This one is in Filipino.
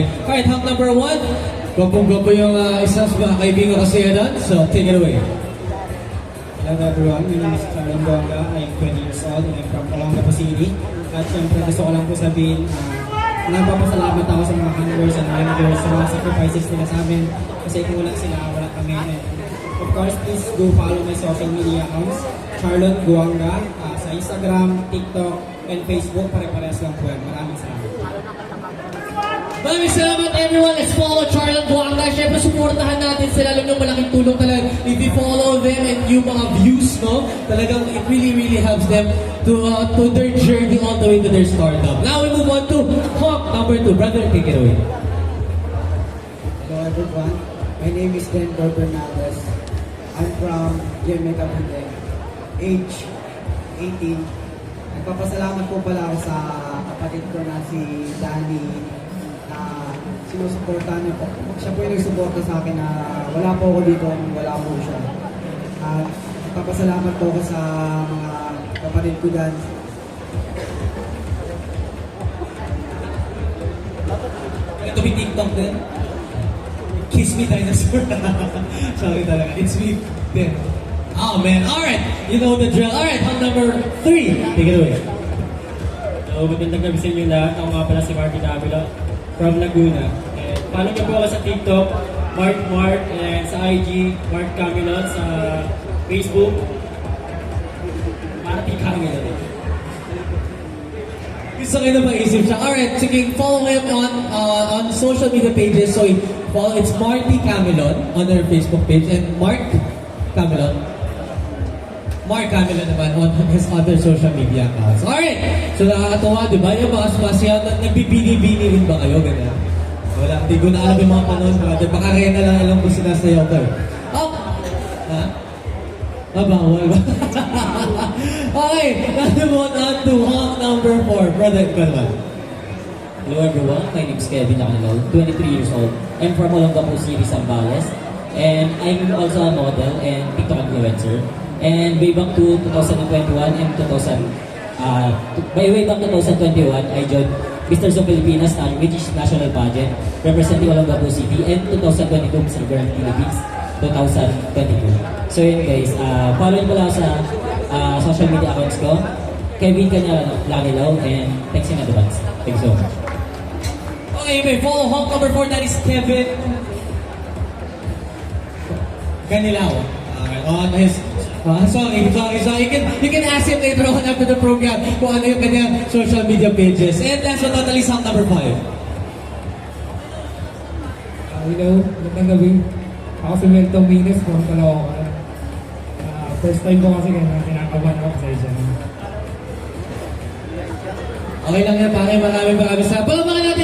Okay. Alright, hunk number 1. Gwapong-gwapo yung isang kaibigan ko kasi doon. So, take it away. Hello everyone, my name is Charlon Bonga. I am 20 years old and I'm from Olongapo City. At syempre gusto ko lang po sabihin, nagpapasalamat ako sa mga handlers and managers sa mga sacrifices nila sa amin. Kasi kung wala sila, wala kami. And of course, please go follow my social media accounts. Charlon Bonga sa Instagram, TikTok, and Facebook. Pare-parehas lang po yan. Maraming salamat. Maraming salamat everyone. Let's follow Charlotte Buanga. Siyempre, supportahan natin sila. Alam nyo, malaking tulong talaga. If you follow them and yung mga views, no? Talagang it really helps them to their journey all the way to their startup. Now we move on to hunk number 2. Brother, take it away. Hello everyone, my name is Denver Bernales. I'm from GMA Cavite, age 18. Nagpapasalamat po pala ako sa kapatid ko na si Danny na sinusuportahan niya po. Siya po yung nagsuporta sa akin na wala po ako dito, wala po siya. At nagpapasalamat po ako sa mga kapatid ko dyan. Ito may TikTok din. Kiss me dinosaur. Sorry talaga. It's me. Then. Oh man. Alright. You know the drill. Alright. Hunk number 3. Take it away. So, magandang gabi sa inyo lahat. Ako nga pala si Marky Davila from Laguna. And follow niyo po ako sa TikTok, Mark, and sa IG, Mark Camilon, sa Facebook, Marky Camilon. Gusto kayo na maisip siya. Alright. Sige, follow him on social media pages. So, follow, it's Marty Camilon on their Facebook page and Mark Camilon naman on his other social media accounts. Alright! So nakakatawa, di ba? Yung mga spasya, nagbibini-bini rin ba kayo? Ganyan. Wala, hindi ko na alam yung mga panahon. Baka kaya na lang alam ko sinasayaw ko. Oh! Ha? Bawal ba? Okay, let's move on to hunk number 4. Brother, ikaw naman. Hello everyone, my name is Kevin Acanilol, 23 years old. I'm from Olongapo City, Zambales. And I'm also a model and TikTok influencer. And way back to 2021 and way back to 2021, I joined Mr. Zone Pilipinas, which is national pageant, representing Olongapo City, and 2022 Mr. Grand Philippines 2022. So yun guys, follow nyo pala sa social media accounts ko, Kevin Acanilol, and thanks in advance. Thanks so much. Okay, may follow hunk number 4. That is Kevin Ganilao. On his sorry. You can ask him later on after the program kung ano yung kanyang social media pages. And last but not least, hunk number 5. Hello, magandang gabi. Ako si Milton Mines from Caloocan. First time ko kasi kinakabahan ako sa isa. Okay lang yan, pare. Maraming salamat. Palamakan natin